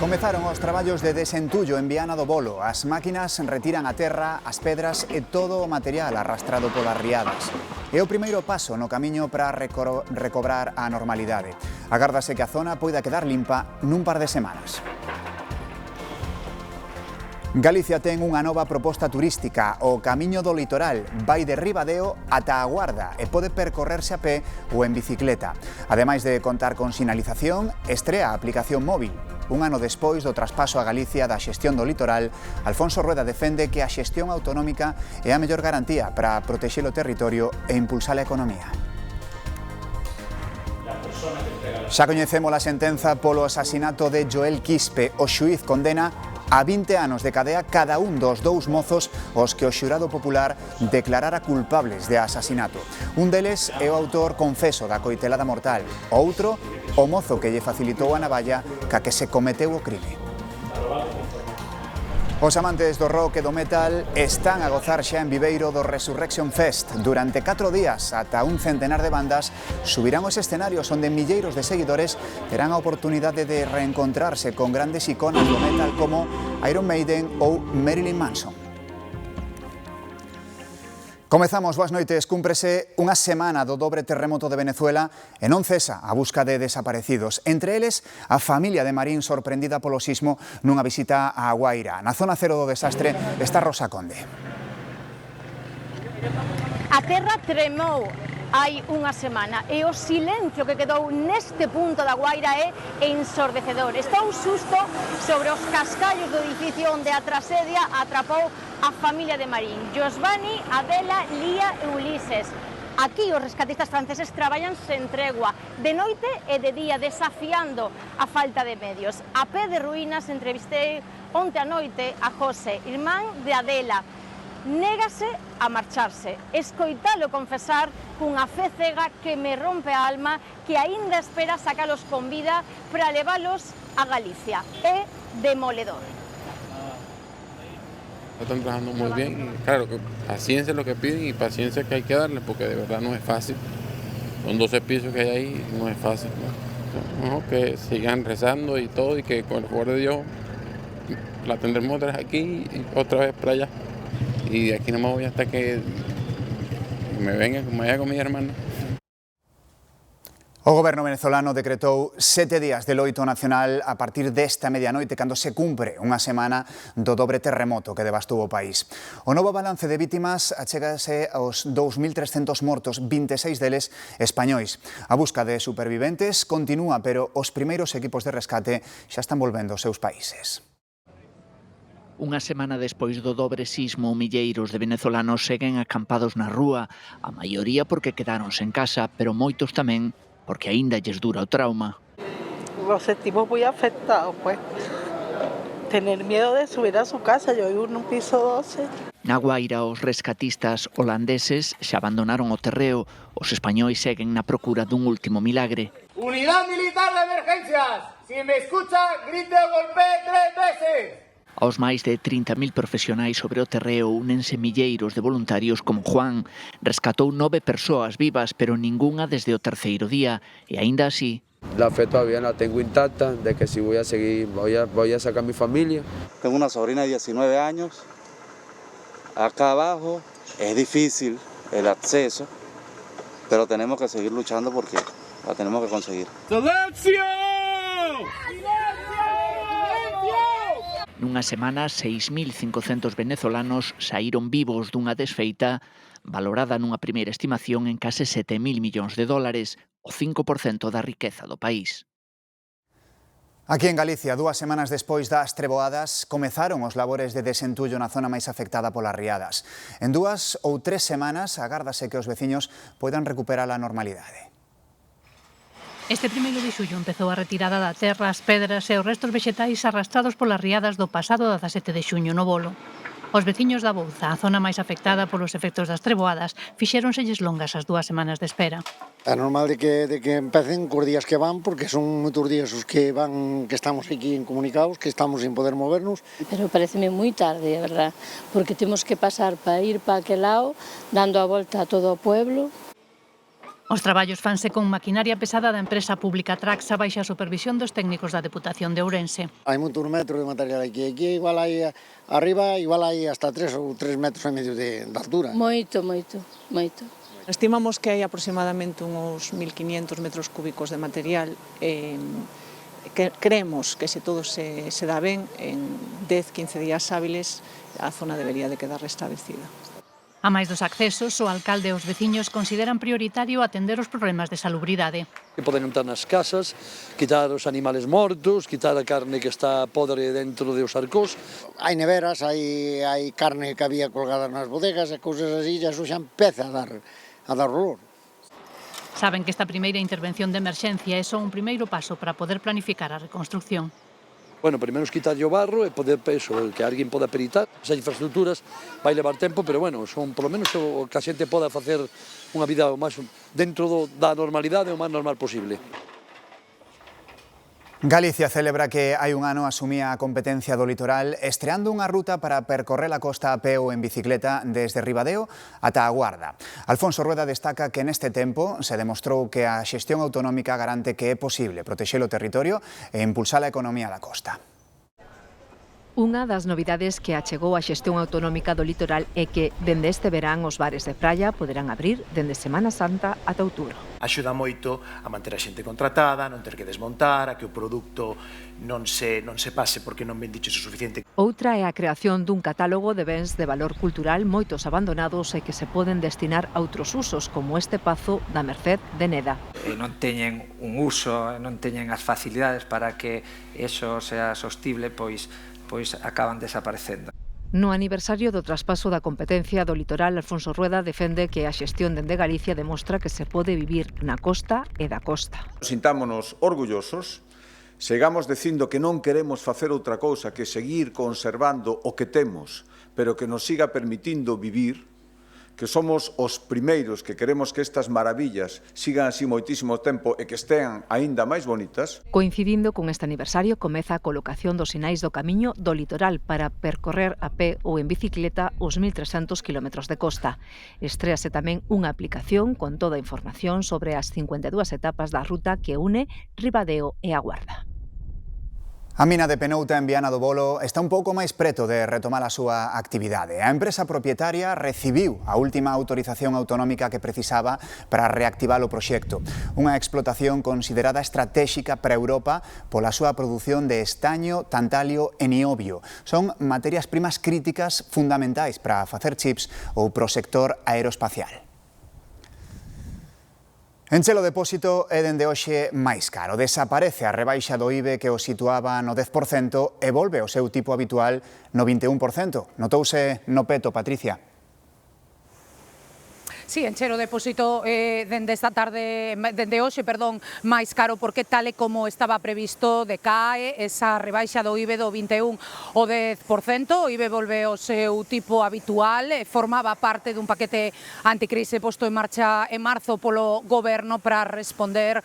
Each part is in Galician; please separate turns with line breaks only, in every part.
Comezaron os traballos de desentullo en Viana do Bolo. As máquinas retiran a terra, as pedras e todo o material arrastrado polas riadas. É o primeiro paso no camiño para recobrar a normalidade. Agárdase que a zona poida quedar limpa nun par de semanas. Galicia ten unha nova proposta turística. O Camiño do Litoral vai de Ribadeo ata a Guarda e pode percorrerse a pé ou en bicicleta. Ademais de contar con sinalización, estrea a aplicación móvil. Un ano despois do traspaso a Galicia da xestión do litoral, Alfonso Rueda defende que a xestión autonómica é a mellor garantía para protexer o territorio e impulsar a economía. Xa coñecemos a sentenza polo asasinato de Joel Quispe. O xuíz condena a 20 anos de cadea cada un dos dous mozos os que o xurado popular declarara culpables de asasinato. Un deles é o autor confeso da coitelada mortal. O outro, o mozo que lle facilitou a navalla ca que se cometeu o crime. Os amantes do rock e do metal están a gozar xa en Viveiro do Resurrection Fest. Durante 4 días, ata un centenar de bandas subirán os escenarios onde milleiros de seguidores terán a oportunidade de reencontrarse con grandes iconas do metal como Iron Maiden ou Marilyn Manson. Comezamos, boas noites. Cúmprese unha semana do dobre terremoto de Venezuela e non cesa a busca de desaparecidos. Entre eles, a familia de Marín sorprendida polo sismo nunha visita á Guaira. Na zona cero do desastre está Rosa Conde.
A terra tremou hai unha semana e o silencio que quedou neste punto da Guaira é ensordecedor. Está un susto sobre os cascallos do edificio onde a tragedia atrapou a familia de Marín, Josvani, Adela, Lía e Ulises. Aquí os rescatistas franceses traballan sen tregua, de noite e de día, desafiando a falta de medios. A pé de ruínas entrevistei onte a noite a José, irmán de Adela. Négase a marcharse, escoitalo confesar cunha fe cega que me rompe a alma, que aínda espera sacalos con vida para levalos a Galicia. É demoledor.
Están trabajando muy bien y claro, paciencia es lo que piden y paciencia que hay que darle porque de verdad no es fácil. Con 12 pisos que hay ahí no es fácil. ¿No? Que sigan rezando y todo y que con el favor de Dios la tendremos otra vez aquí y otra vez para allá. Y de aquí no me voy hasta que me venga, como vaya con mi hermana.
O goberno venezolano decretou 7 días de loito nacional a partir desta medianoite cando se cumpre unha semana do dobre terremoto que devastou o país. O novo balance de vítimas achégase aos 2.300 mortos, 26 deles españois. A busca de superviventes continúa, pero os primeiros equipos de rescate xa están volvendo aos seus países.
Unha semana despois do dobre sismo, milleiros de venezolanos seguen acampados na rúa, a maioría porque quedaron sen casa, pero moitos tamén porque aínda lles dura o trauma.
Nos sentimos muy afectados, pues. Tener miedo de subir a su casa, yo vivo en un piso 12.
Na Guaira, os rescatistas holandeses xa abandonaron o terreo, os españois seguen na procura dun último milagre.
Unidad militar de emergencias, si me escucha, grite o golpee 3 veces.
Aos máis de 30.000 profesionais sobre o terreo únense milleiros de voluntarios como Juan. Rescatou 9 persoas vivas, pero ningunha desde o terceiro día, e aínda así...
La fe todavía la tengo intacta, de que si voy a seguir, voy a sacar a mi familia.
Tengo una sobrina de 19 años, acá abajo es difícil el acceso, pero tenemos que seguir luchando porque la tenemos que conseguir.
¡Silencio!
Nunha semana, 6.500 venezolanos saíron vivos dunha desfeita valorada nunha primeira estimación en case 7.000 millóns de dólares, o 5% da riqueza do país.
Aquí en Galicia, 2 semanas despois das treboadas, comezaron os labores de desentullo na zona máis afectada polas riadas. En 2 ou 3 semanas, agárdase que os veciños poidan recuperar a normalidade.
Este 1 de xullo empezou a retirada da terra, as pedras e os restos vexetais arrastrados polas riadas do pasado 17 de xuño no Bolo. Os veciños da Bouza, a zona máis afectada polos efectos das treboadas, fixéronselles longas as 2 semanas de espera.
É normal de que empecen cos días que van, porque son moitos días os que van, que estamos aquí incomunicados, que estamos sin poder movernos.
Pero pareceme moi tarde, a verdad, porque temos que pasar para ir para aquel lado, dando a volta a todo o pueblo.
Os traballos fanse con maquinaria pesada da empresa pública Traxa baixa a supervisión dos técnicos da Deputación de Ourense.
Hai moitos metros de material aquí igual hai arriba, igual hai hasta 3 ou 3 metros e medio de altura.
Moito.
Estimamos que hai aproximadamente uns 1.500 metros cúbicos de material que creemos que se todo se dá ben, en 10-15 días hábiles a zona debería de quedar restablecida.
A máis dos accesos, o alcalde e os veciños consideran prioritario atender os problemas de salubridade.
Que poden entrar nas casas, quitar os animales mortos, quitar a carne que está podre dentro dos arcos.
Hai neveras, hai carne que había colgada nas bodegas e cousas así, e eso xa empeza a dar olor.
Saben que esta primeira intervención de emerxencia é só un primeiro paso para poder planificar a reconstrucción.
Bueno, primeiro quitarlle o barro e poder que alguén poda peritar. As infraestructuras vai levar tempo, pero bueno, son polo menos o que a xente poda facer unha vida máis dentro da normalidade o máis normal posible.
Galicia celebra que hai un ano asumía a competencia do litoral estreando unha ruta para percorrer a costa a pé ou en bicicleta desde Ribadeo ata a Guarda. Alfonso Rueda destaca que neste tempo se demostrou que a xestión autonómica garante que é posible protexer o territorio e impulsar a economía da costa.
Unha das novidades que achegou a xestión autonómica do litoral é que, dende este verán, os bares de praia poderán abrir dende Semana Santa ata outubro.
Axuda moito a manter a xente contratada, non ter que desmontar, a que o produto non se pase porque non vendiches o suficiente.
Outra é a creación dun catálogo de bens de valor cultural moitos abandonados e que se poden destinar a outros usos, como este pazo da Merced de Neda.
Non teñen un uso, non teñen as facilidades para que eso sea sostible, pois acaban desaparecendo.
No aniversario do traspaso da competencia do litoral, Alfonso Rueda defende que a xestión dende Galicia demostra que se pode vivir na costa e da costa.
Sintámonos orgullosos, segamos dicindo que non queremos facer outra cousa que seguir conservando o que temos, pero que nos siga permitindo vivir, que somos os primeiros que queremos que estas maravillas sigan así moitísimo tempo e que estean aínda máis bonitas.
Coincidindo con este aniversario, comeza a colocación dos sinais do camiño do litoral para percorrer a pé ou en bicicleta os 1.300 km de costa. Estréase tamén unha aplicación con toda a información sobre as 52 etapas da ruta que une Ribadeo e a Guarda.
A mina de Penouta en Viana do Bolo está un pouco máis preto de retomar a súa actividade. A empresa propietaria recibiu a última autorización autonómica que precisaba para reactivar o proxecto. Unha explotación considerada estratéxica para Europa pola súa produción de estaño, tantalio e niobio. Son materias primas críticas fundamentais para facer chips ou pro sector aeroespacial. Enche o depósito é dende hoxe máis caro. Desaparece a rebaixa do IBE que o situaba no 10% e volve ao seu tipo habitual no 21%. Notouse no peto, Patricia.
Sí, encher o depósito dende esta tarde, dende hoxe, máis caro porque tal e como estaba previsto decae esa rebaixa do IBE do 21 ao 10%. O IBE volve ao seu tipo habitual, formaba parte dun paquete anticrise posto en marcha en marzo polo goberno para responder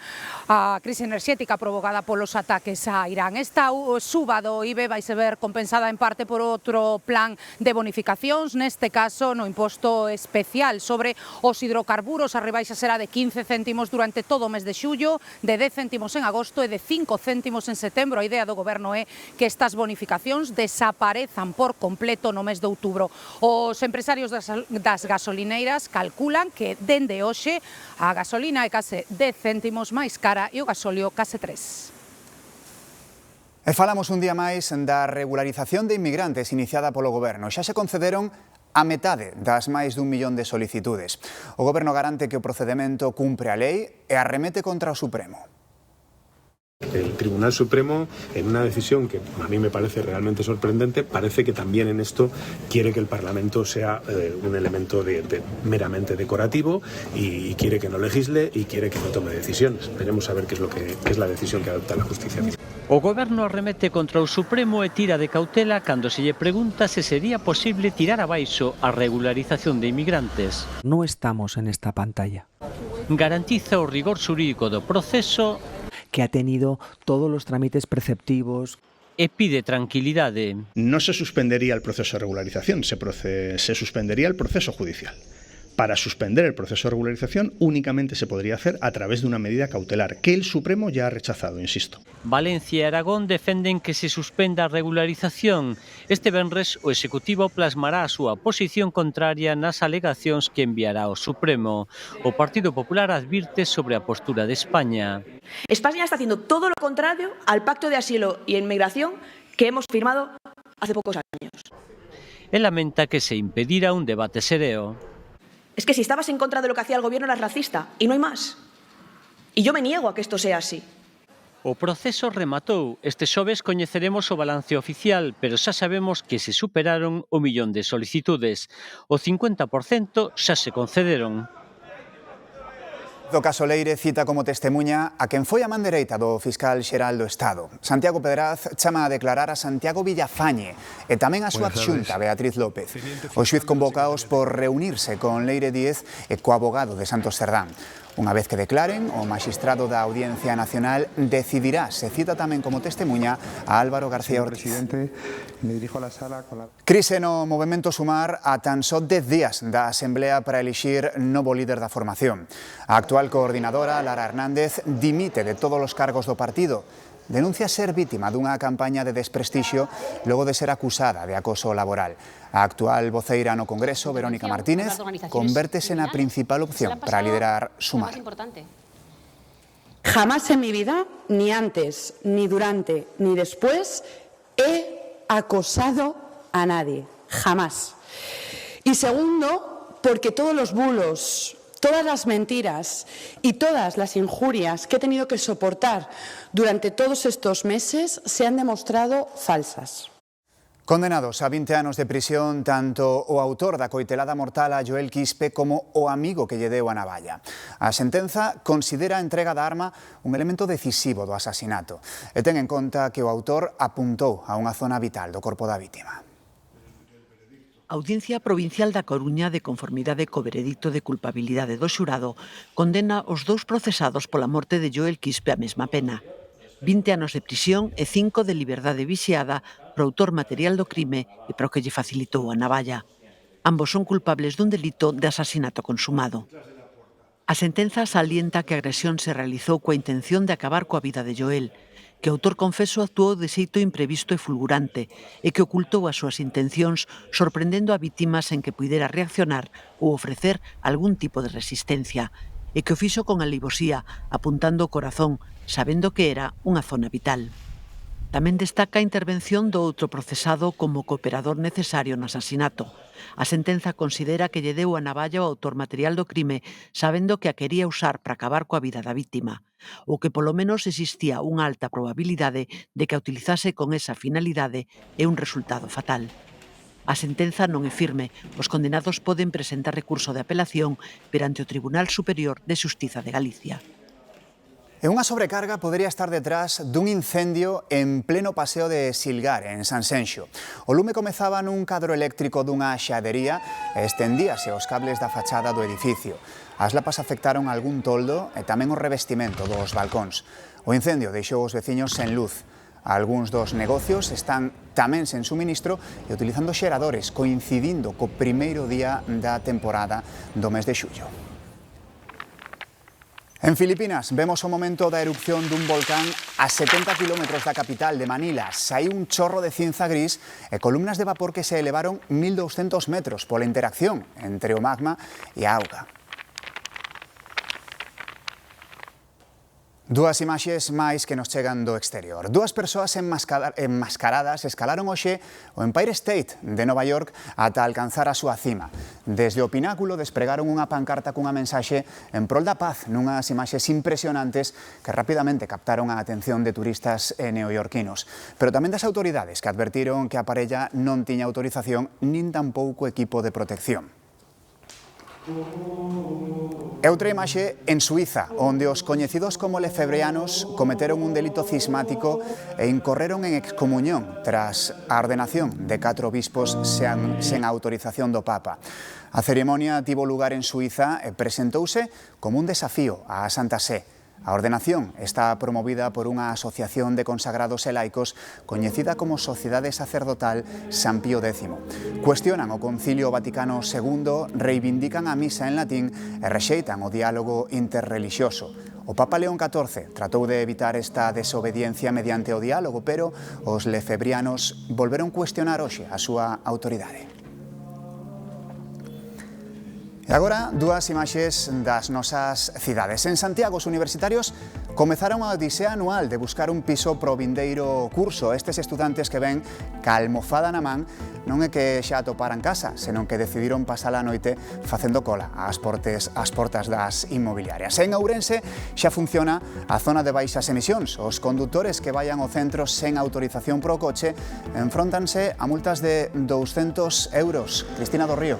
á crise enerxética provocada polos ataques a Irán. Esta suba do IBE vai se ver compensada en parte por outro plan de bonificacións, neste caso no imposto especial sobre os hidrocarburos. A rebaixa será de 15 céntimos durante todo o mes de xullo, de 10 céntimos en agosto e de 5 céntimos en setembro. A idea do goberno é que estas bonificacións desaparezan por completo no mes de outubro. Os empresarios das gasolineiras calculan que dende hoxe a gasolina é case 10 céntimos máis cara e o gasóleo case 3.
E falamos un día máis da regularización de inmigrantes iniciada polo goberno. Xa se concederon a metade das máis dun millón de solicitudes. O goberno garante que o procedemento cumpre a lei e arremete contra o Supremo.
El Tribunal Supremo, en una decisión que a mí me parece realmente sorprendente, parece que también en esto quiere que el Parlamento sea un elemento meramente decorativo y quiere que no legisle y quiere que no tome decisiones. Veremos a ver qué es la decisión que adopta la justicia.
O goberno arremete contra o Supremo e tira de cautela cando se lle pregunta se sería posible tirar abaixo a regularización de inmigrantes.
No estamos en esta pantalla.
Garantiza o rigor xurídico do proceso
que ha tenido todos los trámites preceptivos.
E pide tranquilidade.
No se suspendería el proceso de regularización, se suspendería el proceso judicial.
para suspender el proceso de regularización únicamente se podría hacer a través de una medida cautelar, que el Supremo ya ha rechazado, insisto.
Valencia e Aragón defenden que se suspenda a regularización. Este venres o Executivo plasmará a súa posición contraria nas alegacións que enviará ao Supremo. O Partido Popular advirte sobre a postura de España.
España está haciendo todo lo contrario al Pacto de Asilo y Inmigración que hemos firmado hace pocos años.
E lamenta que se impedirá un debate sereo.
Es que si estabas en contra de lo que hacía el gobierno eras racista y no hay más. Y yo me niego a que esto sea así.
O proceso rematou. Este xoves coñeceremos o balance oficial, pero xa sabemos que se superaron 1 millón de solicitudes. O 50% xa se concederon.
Do caso Leire cita como testemunha a quen foi a man dereita do fiscal xeral do Estado. Santiago Pedraz chama a declarar a Santiago Villafañe e tamén a súa adxunta Beatriz López. O xuiz convocaos por reunirse con Leire Díez e co abogado de Santos Cerdán. Unha vez que declaren, o magistrado da Audiencia Nacional decidirá se cita tamén como testemunha a Álvaro García Ortiz. Crise no movemento Sumar a tan só 10 días da Asamblea para elixir novo líder da formación. A actual coordinadora, Lara Hernández, dimite de todos os cargos do partido. Denuncia ser vítima dunha campaña de desprestixio logo de ser acusada de acoso laboral. A actual voceira no Congreso, Verónica Martínez, convértese na principal opción para liderar Sumar.
Jamás en mi vida, ni antes, ni durante, ni después, he acosado a nadie. Jamás. Y segundo, porque todos los bulos, todas las mentiras y todas las injurias que he tenido que soportar durante todos estos meses se han demostrado falsas.
Condenados a 20 anos de prisión tanto o autor da coitelada mortal a Joel Quispe como o amigo que lle deu a navalla. A sentenza considera a entrega da arma un elemento decisivo do asasinato e ten en conta que o autor apuntou a unha zona vital do corpo da vítima.
A Audiencia Provincial da Coruña, de conformidade co veredicto de culpabilidade do xurado, condena os 2 procesados pola morte de Joel Quispe a mesma pena. 20 anos de prisión e 5 de liberdade vixiada pro autor material do crime e pro que lle facilitou a navalla. Ambos son culpables dun delito de asasinato consumado. A sentenza salienta que a agresión se realizou coa intención de acabar coa vida de Joel, que o autor confeso actuou de xeito imprevisto e fulgurante e que ocultou as súas intencións sorprendendo a vítimas en que puidera reaccionar ou ofrecer algún tipo de resistencia, e que o fixo con alivosía, apuntando o corazón, sabendo que era unha zona vital. Tamén destaca a intervención do outro procesado como cooperador necesario no asasinato. A sentenza considera que lle deu a navalla ao autor material do crime sabendo que a quería usar para acabar coa vida da vítima, ou que polo menos existía unha alta probabilidade de que a utilizase con esa finalidade e un resultado fatal. A sentenza non é firme. Os condenados poden presentar recurso de apelación perante o Tribunal Superior de Xustiza de Galicia.
E unha sobrecarga podería estar detrás dun incendio en pleno paseo de Silgar, en Sanxenxo. O lume comezaba nun cadro eléctrico dunha xadería e estendíase aos cables da fachada do edificio. As lapas afectaron algún toldo e tamén o revestimento dos balcóns. O incendio deixou os veciños sen luz. Algúns dos negocios están tamén sen suministro e utilizando xeradores, coincidindo co primeiro día da temporada do mes de xullo. En Filipinas vemos o momento da erupción dun volcán a 70 km da capital de Manila. Saiu un chorro de cinza gris e columnas de vapor que se elevaron 1.200 metros pola interacción entre o magma e a auga. Dúas imaxes máis que nos chegan do exterior. Dúas persoas enmascaradas escalaron hoxe o Empire State de Nova York ata alcanzar a súa cima. Desde o pináculo despregaron unha pancarta cunha mensaxe en prol da paz, nunhas imaxes impresionantes que rapidamente captaron a atención de turistas neoyorquinos. Pero tamén das autoridades que advertiron que a parella non tiña autorización nin tampouco equipo de protección. E outra imaxe en Suiza, onde os coñecidos como lefebvreanos cometeron un delito cismático e incorreron en excomuñón tras a ordenación de 4 obispos sen autorización do Papa. A ceremonia tivo lugar en Suiza e presentouse como un desafío á Santa Sé. A ordenación está promovida por unha asociación de consagrados e laicos coñecida como Sociedade Sacerdotal San Pío X. Cuestionan o Concilio Vaticano II, reivindican a misa en latín e rexeitan o diálogo interrelixioso. O Papa León XIV tratou de evitar esta desobediencia mediante o diálogo, pero os lefebrianos volveron cuestionar hoxe a súa autoridade. E agora, dúas imaxes das nosas cidades. En Santiago, os universitarios comezaron a odisea anual de buscar un piso pro vindeiro curso. Estes estudantes que ven ca almofada na man non é que xa atoparan casa, senón que decidiron pasar a noite facendo cola ás portas das inmobiliarias. En Ourense xa funciona a zona de baixas emisións. Os condutores que vayan ao centro sen autorización pro coche enfróntanse a multas de 200 euros. Cristina do Río.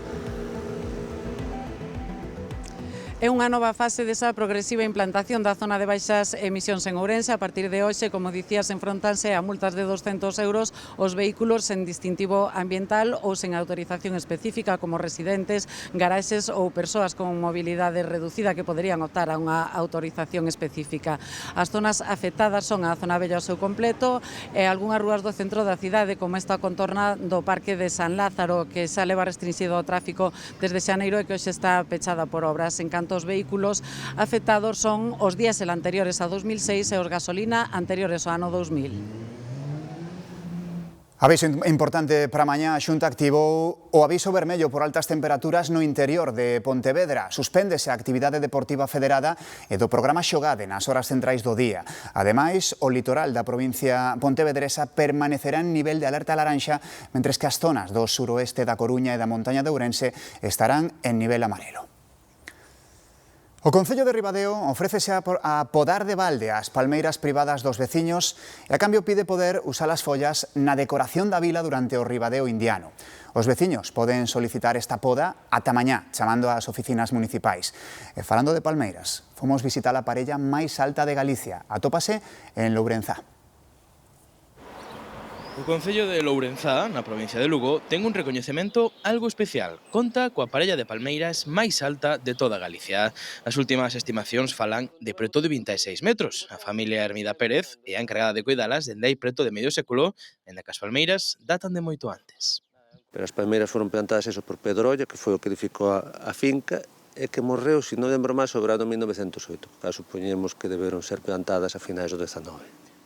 É unha nova fase desa progresiva implantación da zona de baixas emisións en Ourense. A partir de hoxe, como dicías, enfrontanse a multas de 200 euros os vehículos sen distintivo ambiental ou sen autorización específica, como residentes, garaxes ou persoas con mobilidade reducida que poderían optar a unha autorización específica. As zonas afectadas son a zona bella ao seu completo e algunhas rúas do centro da cidade, como esta contorna do Parque de San Lázaro, que xa leva restringido o tráfico desde xaneiro e que hoxe está pechada por obras. En canto os vehículos afectados son os diésel anteriores a 2006 e os gasolina anteriores ao ano 2000.
Aviso importante para mañá, a Xunta activou o aviso vermello por altas temperaturas no interior de Pontevedra. Suspéndese a actividade deportiva federada e do programa Xogade nas horas centrais do día. Ademais, o litoral da provincia pontevedresa permanecerá en nivel de alerta laranxa, mentres que as zonas do suroeste da Coruña e da montaña de Ourense estarán en nivel amarelo. O Concello de Ribadeo ofrécese a podar de balde as palmeiras privadas dos veciños e a cambio pide poder usar as follas na decoración da vila durante o Ribadeo indiano. Os veciños poden solicitar esta poda ata mañá, chamando ás oficinas municipais. E falando de palmeiras, fomos visitar a parella máis alta de Galicia. Atópase en Lourenzá.
O Concello de Lourenzá, na provincia de Lugo, ten un recoñecemento algo especial. Conta coa parella de palmeiras máis alta de toda Galicia. As últimas estimacións falan de preto de 26 metros. A familia Hermida Pérez é a encargada de cuidalas dende hai preto de medio século, en que as palmeiras datan de moito antes.
Pero as palmeiras foron plantadas por Pedrolla, que foi o que edificou a finca, e que morreu, se non lembro máis, sobre o ano 1908. Caso supoñemos que deberon ser plantadas a finais do 19.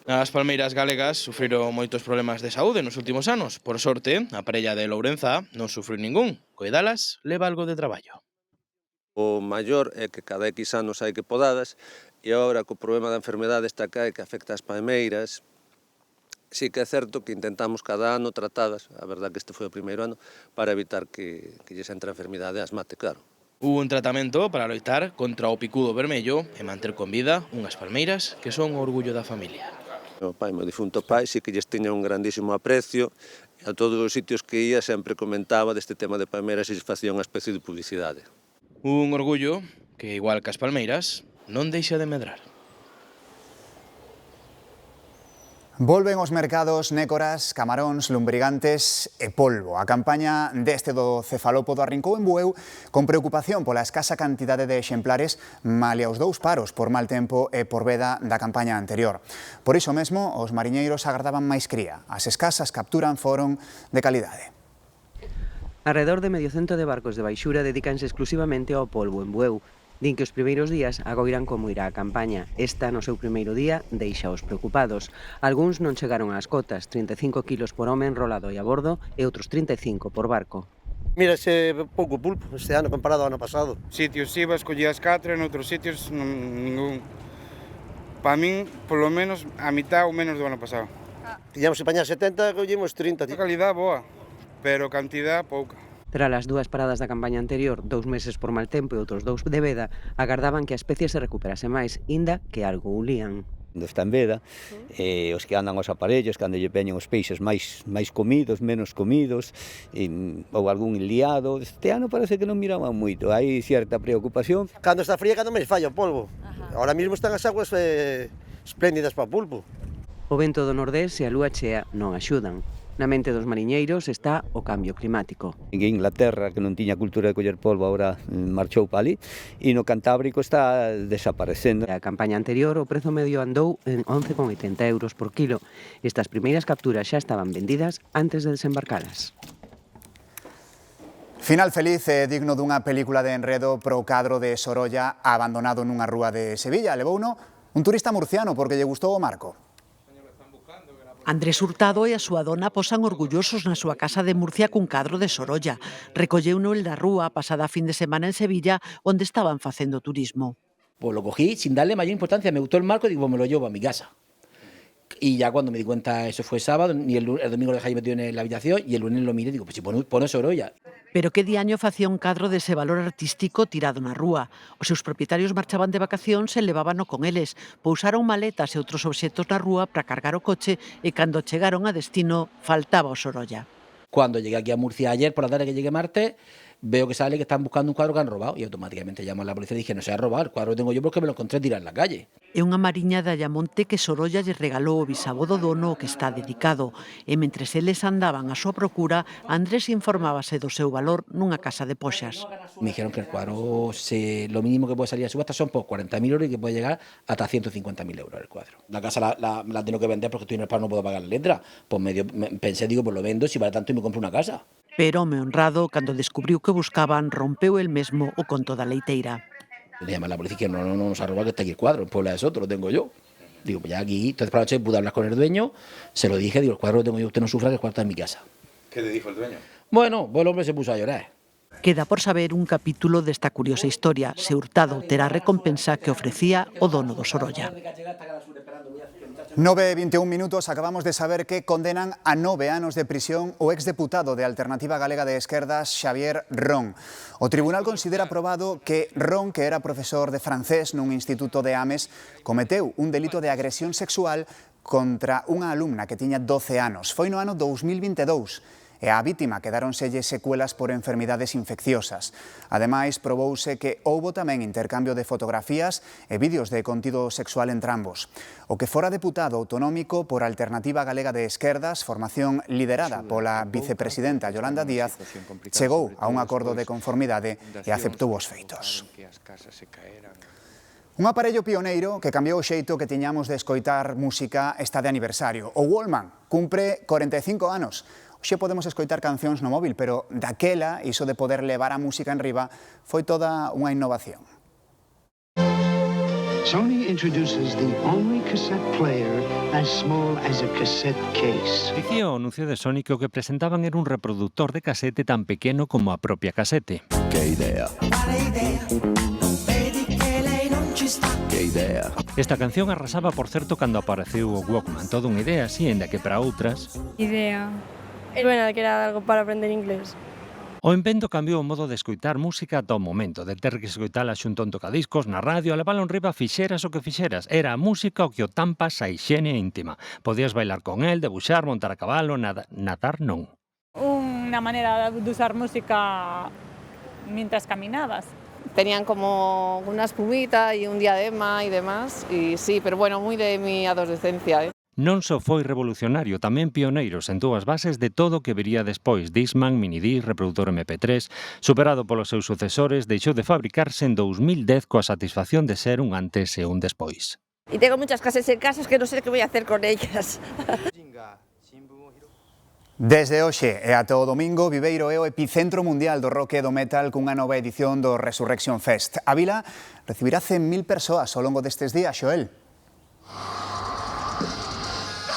As palmeiras galegas sufriron moitos problemas de saúde nos últimos anos. Por sorte, a parella de Lourenzá non sufriu ningún. Coidalas leva algo de traballo.
O maior é que cada X anos hai que podadas, e agora co problema da enfermedade está cá e que afecta as palmeiras. Sí que é certo que intentamos cada ano tratadas, a verdad que este foi o primeiro ano, para evitar que lles entre a enfermidade e as mate, claro.
Un tratamento para loitar contra o picudo vermello e manter con vida unhas palmeiras que son o orgullo da familia.
O pai, meu difunto pai, sí que lles tiña un grandísimo aprecio, e a todos os sitios que ia sempre comentaba deste tema de palmeiras e facía unha especie de publicidade.
Un orgullo que, igual que as palmeiras, non deixa de medrar.
Volven os mercados nécoras, camaróns, lumbrigantes e polvo. A campaña deste do cefalópodo arrincou en Bueu con preocupación pola escasa cantidade de exemplares malia os 2 paros por mal tempo e por veda da campaña anterior. Por iso mesmo, os mariñeiros agardaban máis cría. As escasas capturan foron de calidade.
Arredor de medio cento de barcos de baixura dedícanse exclusivamente ao polvo en Bueu. Din que os primeiros días agoiran como irá a campaña. Esta, no seu primeiro día, deixaos preocupados. Algúns non chegaron ás cotas, 35 kilos por home enrolado e a bordo e outros 35 por barco.
Mírase pouco pulpo este ano comparado ao ano pasado.
Sitios ibas, collías 4, en outros sitios ningún. Para min, polo menos, a mitad ou menos do ano pasado.
Tiñamos que pañar 70, collimos 30.
A calidad boa, pero cantidad pouca.
Tras as 2 paradas da campaña anterior, 2 meses por mal tempo e outros 2 de veda, agardaban que a especie se recuperase máis, inda que algo ulían.
Está en veda, os que andan os aparellos, cando lle veñen os peixes máis comidos, menos comidos, ou algún liado. Este ano parece que non miraban moito, hai certa preocupación.
Cando está fría, cando máis falla o polvo. Ahora mesmo están as aguas espléndidas para o pulpo.
O vento do nordés e a lúa chea non axudan. Na mente dos mariñeiros está o cambio climático.
En Inglaterra, que non tiña cultura de coller polvo, agora marchou para ali, e no Cantábrico está desaparecendo.
A campaña anterior o prezo medio andou en 11,80 euros por kilo. Estas primeiras capturas xa estaban vendidas antes de desembarcalas.
Final feliz e digno dunha película de enredo pro cadro de Sorolla abandonado nunha rúa de Sevilla. Levouno un turista murciano porque lle gustou o marco.
Andrés Hurtado e a súa dona posan orgullosos na súa casa de Murcia cun cadro de Sorolla. Recolleuno el da rúa pasada fin de semana en Sevilla, onde estaban facendo turismo.
Pues lo cogí sin darle mayor importancia, me gustó el marco y digo, me lo llevo a mi casa. Y ya cuando me di cuenta, eso fue sábado, y el domingo lo dejé ahí metido en la habitación, y el lunes lo miré y digo, pues si pone Sorolla.
Pero que diaño facía un cadro dese valor artístico tirado na rúa. Os seus propietarios marchaban de vacacións e levábano con eles. Pousaron maletas e outros obxectos na rúa para cargar o coche e cando chegaron a destino faltaba o Sorolla.
Cuando llegué aquí a Murcia ayer, por la tarde que llegué martes, veo que sale que están buscando un cuadro que han robado y automáticamente llamo a la policía y dije, no se ha robado, el cuadro lo tengo yo porque me lo encontré tirado en la calle.
É unha mariña de Ayamonte que Sorolla lle regalou o bisavó do dono que está dedicado. E mentres eles andaban a súa procura, Andrés informábase do seu valor nunha casa de poxas.
Me dijeron que el cuadro, lo mínimo que puede salir a subasta son por 40.000 euros y que puede llegar hasta 150.000 euros el cuadro. La casa la tengo que vender porque estoy en el paro, no puedo pagar la letra. Pues pensé, digo, pues lo vendo, si vale tanto y me compro una casa.
Pero home honrado, cando descubriu que buscaban, rompeu el mesmo o conto da leiteira.
Le llamé a la policía y que no nos ha robado, que está aquí el cuadro, el pueblo es otro, lo tengo yo. Digo, pues ya aquí, entonces por la noche pude hablar con el dueño, se lo dije, digo, el cuadro lo tengo yo, usted no sufra, que el cuadro está en mi casa.
¿Qué le dijo el dueño?
Bueno, pues el hombre se puso a llorar.
Queda por saber un capítulo desta curiosa historia, se Hurtado terá recompensa que ofrecía o dono do Sorolla.
9:21 minutos, acabamos de saber que condenan a 9 anos de prisión o exdeputado de Alternativa Galega de Esquerdas, Xavier Ron. O tribunal considera probado que Ron, que era profesor de francés nun instituto de Ames, cometeu un delito de agresión sexual contra unha alumna que tiña 12 anos. Foi no ano 2022. E a vítima quedáronselle secuelas por enfermidades infecciosas. Ademais, probouse que houbo tamén intercambio de fotografías e vídeos de contido sexual entre ambos. O que fora deputado autonómico por Alternativa Galega de Esquerdas, formación liderada pola vicepresidenta Yolanda Díaz, chegou a un acordo de conformidade e aceptou os feitos. Un aparello pioneiro que cambiou o xeito que tiñamos de escoitar música está de aniversario. O Walkman cumpre 45 anos. Hoxe podemos escoitar cancións no móvil, pero daquela, iso de poder levar a música en riba, foi toda unha innovación.
Sony introduces the only cassette player as small as a cassette case.
Dicía o anuncio de Sony que o que presentaban era un reproductor de casete tan pequeno como a propia casete.
Que idea. Que idea.
Esta canción arrasaba, por certo, cando apareceu o Walkman. Toda unha idea, así, en da que para outras...
Idea. É bueno, que era algo para aprender inglés.
O invento cambiou o modo de escoitar música ata o momento, de ter que escoitala xunto a un tocadiscos, na radio, a leválo en riba, fixeras o que fixeras. Era a música o que o tampas a hixiene íntima. Podías bailar con el, debuxar, montar a cabalo, nadar non.
Unha maneira de usar música mientras caminabas.
Tenían como una espumita y un diadema y demás, y sí, pero bueno, muy de mi adolescencia,
Non só foi revolucionario, tamén pioneiro, sentou as bases de todo o que viría despois. Discman, minidisc, reproductor MP3, superado polos seus sucesores, deixou de fabricarse en 2010 coa satisfacción de ser un antes e un despois.
Y tengo muchas casas en casa que no sé qué voy a hacer con ellas.
Desde hoxe e ata o domingo, Viveiro é o epicentro mundial do rock e do metal cunha nova edición do Resurrection Fest. A vila recibirá 100.000 persoas ao longo destes días, Xoel.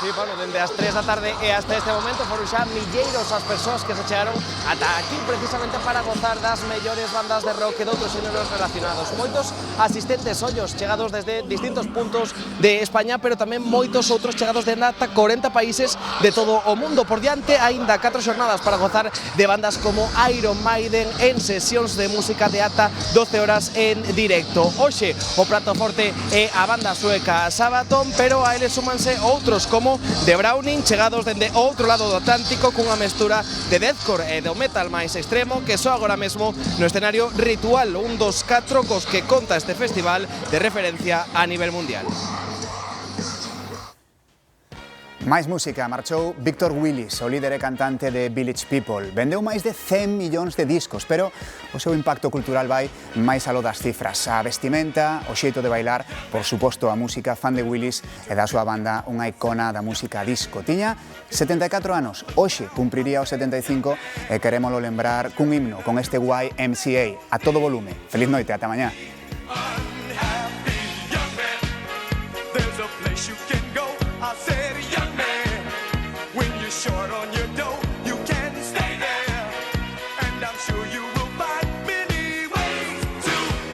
Sí, Pablo, dende as 3 da tarde e hasta este momento foron xa milleiros as persoas que se chegaron ata aquí precisamente para gozar das mellores bandas de rock e de outros xéneros relacionados. Moitos asistentes ollos chegados desde distintos puntos de España, pero tamén moitos outros chegados de ata 40 países de todo o mundo. Por diante, aínda 4 xornadas para gozar de bandas como Iron Maiden en sesións de música de ata 12 horas en directo. Hoxe, o prato forte é a banda sueca Sabaton, pero a eles súmanse outros como The Browning, chegados dende o outro lado do Atlántico cunha mestura de deathcore e do metal máis extremo que só agora mesmo no escenario Ritual, un dos 4 cos que conta este festival de referencia a nivel mundial.
Máis música, marchou Víctor Willis, o líder e cantante de Village People. Vendeu máis de 100 millóns de discos, pero o seu impacto cultural vai máis aló das cifras. A vestimenta, o xeito de bailar, por suposto a música, fan de Willis e da súa banda unha icona da música disco. Tiña 74 anos, hoxe cumpriría os 75 e querémolo lembrar cun himno, con este YMCA, a todo volume. Feliz noite, ata mañá.
There's a place you can go. I said